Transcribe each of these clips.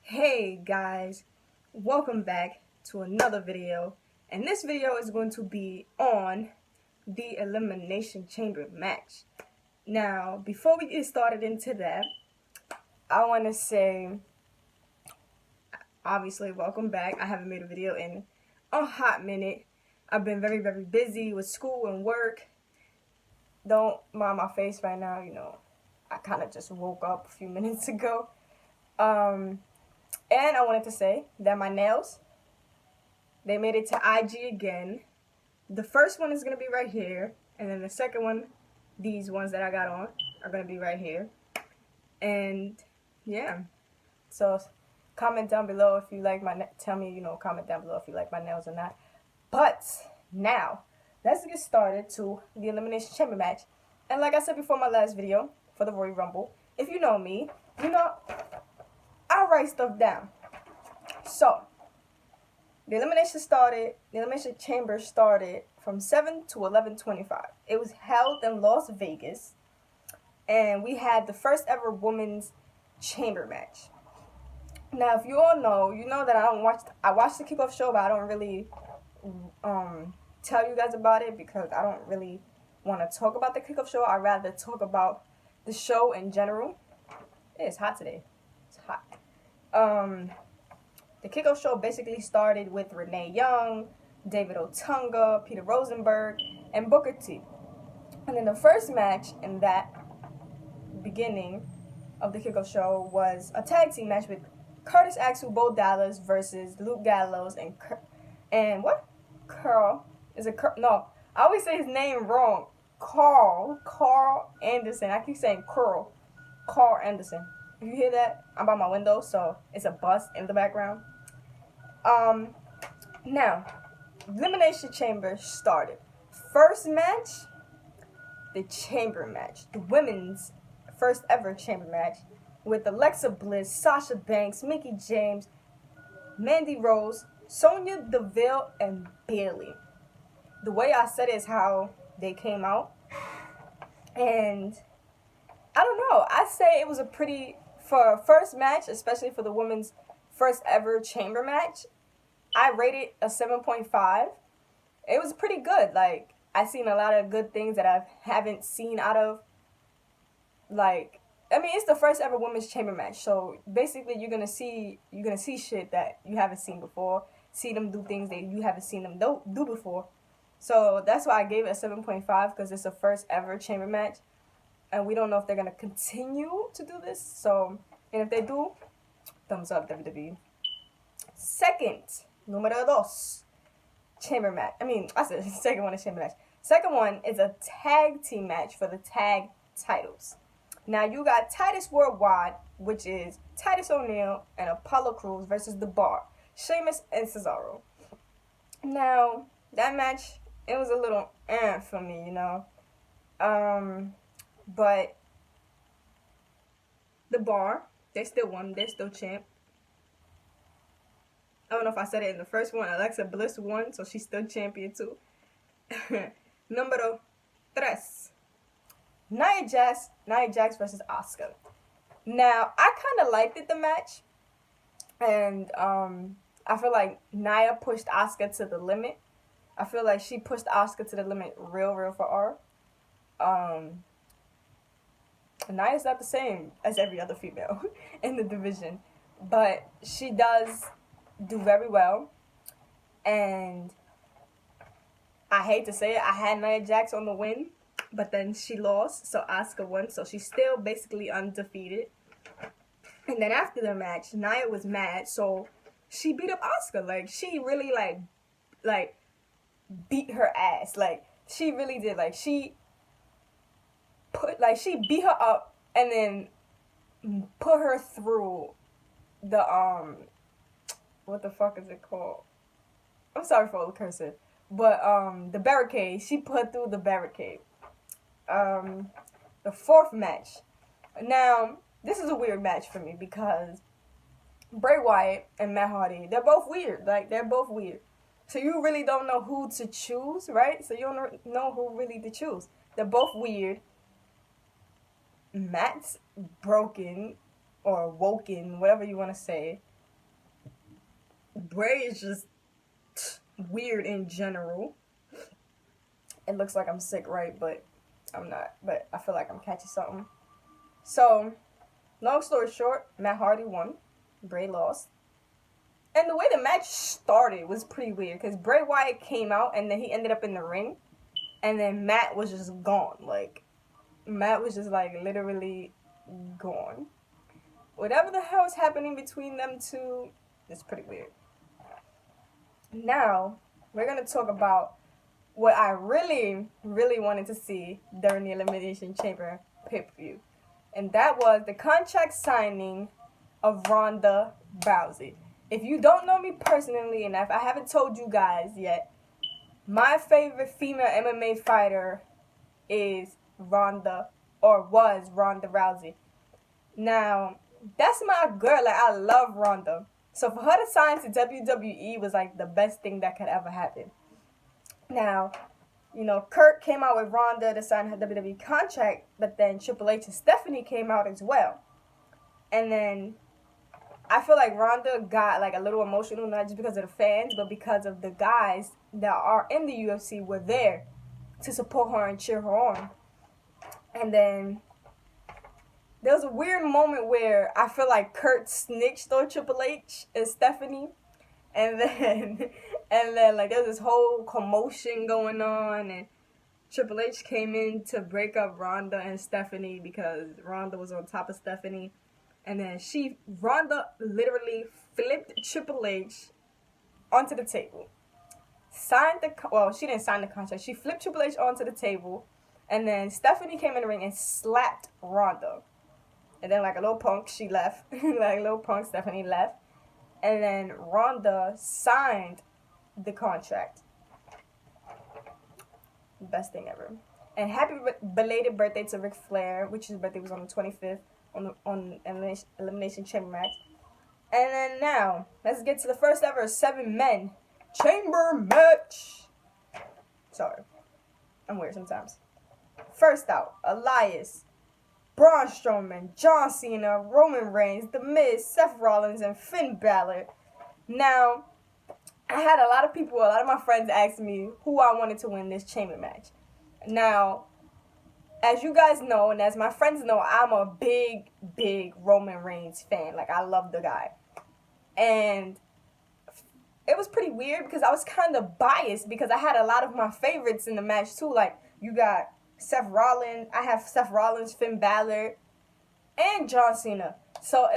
Hey guys, welcome back to another video, and this video is going to be on the Elimination Chamber match. Now, before we get started into that, I want to say, obviously, welcome back. I haven't made a video in a hot minute. I've been very busy with school and work. Don't mind my face right now, I kind of just woke up a few minutes ago. And I wanted to say that my nails, they made it to IG again. The first one is going to be right here. And then the second one, these ones that I got on, are going to be right here. And yeah. So comment down below if you like my, tell me, comment down below if you like my nails or not. But now, let's get started to the Elimination Chamber match. And like I said before my last video, for the Royal Rumble, if you know me, I write stuff down. So, the Elimination Chamber started from 7 to 11:25. It was held in Las Vegas, and we had the first ever women's chamber match. Now, if you all know, you know that I watched the kickoff show, but I don't really tell you guys about it because I don't really want to talk about the kickoff show. I'd rather talk about the show in general. It's hot today. It's hot. The kickoff show basically started with Renee Young, David Otunga, Peter Rosenberg, and Booker T. And then the first match in that beginning of the kickoff show was a tag team match with Curtis Axel, Bo Dallas versus Luke Gallows and what? Carl. Is it Carl? No, I always say his name wrong. Carl Anderson. I keep saying Carl Anderson. If you hear that, I'm by my window, so it's a bus in the background. Now, Elimination Chamber started. First match, the chamber match. The women's first ever chamber match with Alexa Bliss, Sasha Banks, Mickie James, Mandy Rose, Sonya Deville, and Bayley. The way I said it is how they came out. And I don't know. I say it was a pretty, for a first match, especially for the women's first ever chamber match, I rated a 7.5. It was pretty good. Like, I seen a lot of good things that I haven't seen out of, like, I mean, it's the first ever women's chamber match. So basically you're gonna see shit that you haven't seen before. See them do things that you haven't seen them do before. So that's why I gave it a 7.5, because it's the first ever chamber match. And we don't know if they're going to continue to do this. So, and if they do, thumbs up, WWE. Second, número dos, chamber match. I said second one is chamber match. Second one is a tag team match for the tag titles. Now, you got Titus Worldwide, which is Titus O'Neil and Apollo Crews versus The Bar, Sheamus and Cesaro. Now, that match, it was a little for me, But The Bar, they still won. They're still champ. I don't know if I said it in the first one. Alexa Bliss won, so she's still champion too. Número tres. Nia Jax versus Asuka. Now, I kind of liked the match. And I feel like Nia pushed Asuka to the limit. I feel like she pushed Asuka to the limit real for her. Nia's not the same as every other female in the division, but she does do very well. And I hate to say it, I had Nia Jax on the win, but then she lost, so Asuka won, so she's still basically undefeated. And then after the match, Nia was mad, so she beat up Asuka. Like, she really like beat her ass. Like, she really did. Like, she beat her up and then put her through the what the fuck is it called? I'm sorry for all the cursing, but the barricade. She put through the barricade. The fourth match. Now, this is a weird match for me because Bray Wyatt and Matt Hardy, they're both weird. Like, they're both weird. So you really don't know who to choose, right? So you don't know who really to choose. They're both weird. Matt's broken or woken, whatever you want to say. Bray is just weird in general. It looks like I'm sick, right? But I'm not. But I feel like I'm catching something. So, long story short, Matt Hardy won. Bray lost. And the way the match started was pretty weird because Bray Wyatt came out and then he ended up in the ring. And then Matt was just gone. Like, Matt was just like literally gone. Whatever the hell is happening between them two is pretty weird. Now, we're going to talk about what I really, really wanted to see during the Elimination Chamber pay-per-view. And that was the contract signing of Ronda Rousey. If you don't know me personally, and if I haven't told you guys yet, my favorite female MMA fighter is Ronda, or was Ronda Rousey. Now, that's my girl. Like, I love Ronda. So for her to sign to WWE was like the best thing that could ever happen. Now, you know, Kurt came out with Ronda to sign her WWE contract, but then Triple H and Stephanie came out as well. And then I feel like Ronda got like a little emotional, not just because of the fans, but because of the guys that are in the UFC were there to support her and cheer her on. And then there was a weird moment where I feel like Kurt snitched on Triple H and Stephanie. And then like there was this whole commotion going on, and Triple H came in to break up Ronda and Stephanie because Ronda was on top of Stephanie. And then Ronda literally flipped Triple H onto the table. She didn't sign the contract. She flipped Triple H onto the table. And then Stephanie came in the ring and slapped Ronda. And then like a little punk, she left. Like a little punk, Stephanie left. And then Ronda signed the contract. Best thing ever. And happy belated birthday to Ric Flair, which his birthday was on the 25th on Elimination Chamber match. And then now, let's get to the first ever 7-man chamber match. Sorry, I'm weird sometimes. First out, Elias, Braun Strowman, John Cena, Roman Reigns, The Miz, Seth Rollins, and Finn Balor. Now, I had a lot of my friends asked me who I wanted to win this chamber match. Now, as you guys know, and as my friends know, I'm a big, big Roman Reigns fan. Like, I love the guy. And it was pretty weird because I was kind of biased because I had a lot of my favorites in the match too. Like, you got Seth Rollins. I have Seth Rollins, Finn Balor, and John Cena. So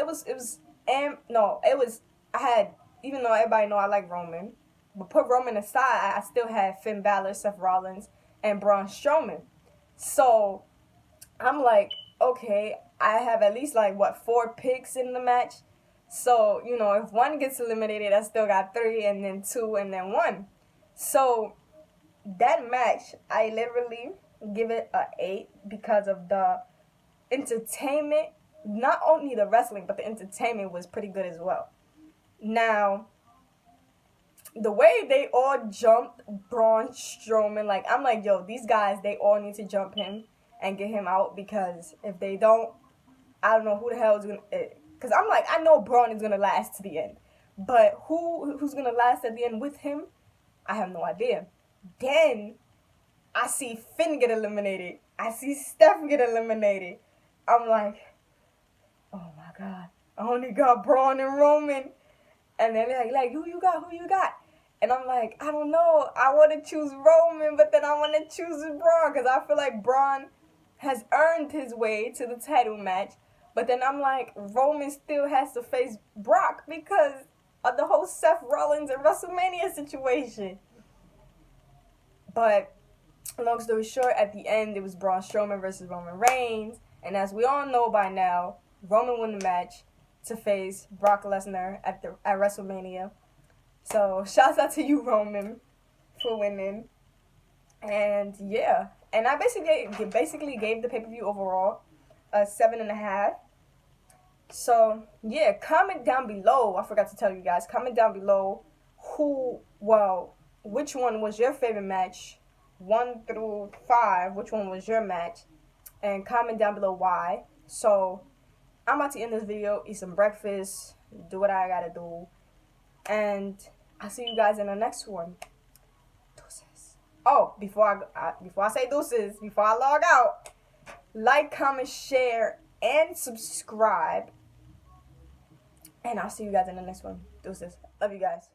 even though everybody know I like Roman, but put Roman aside, I still had Finn Balor, Seth Rollins, and Braun Strowman. So I'm like, okay, I have at least 4 picks in the match. So, you know, if one gets eliminated, I still got 3, and then 2, and then 1. So that match, I literally give it an 8 because of the entertainment. Not only the wrestling, but the entertainment was pretty good as well. Now, the way they all jumped Braun Strowman, I'm like, yo, these guys, they all need to jump him and get him out, because if they don't, I don't know who the hell is going to... Because I'm like, I know Braun is going to last to the end. But who's going to last at the end with him? I have no idea. Then, I see Finn get eliminated. I see Steph get eliminated. I'm like, oh my God. I only got Braun and Roman. And then they're like, who you got? And I'm like, I don't know. I want to choose Roman, but then I want to choose Braun because I feel like Braun has earned his way to the title match. But then I'm like, Roman still has to face Brock because of the whole Seth Rollins and WrestleMania situation. But long story short, at the end, it was Braun Strowman versus Roman Reigns. And as we all know by now, Roman won the match to face Brock Lesnar at WrestleMania. So, shouts out to you, Roman, for winning. And, yeah. And I basically gave the pay-per-view overall a 7.5. So, yeah, comment down below. I forgot to tell you guys. Comment down below which one was your favorite match, 1 through 5. Which one was your match? And comment down below why. So, I'm about to end this video, eat some breakfast, do what I gotta do, And I'll see you guys in the next one. Deuces. Oh, before I say deuces, before I log out, like, comment, share, and subscribe. And I'll see you guys in the next one. Deuces. Love you guys.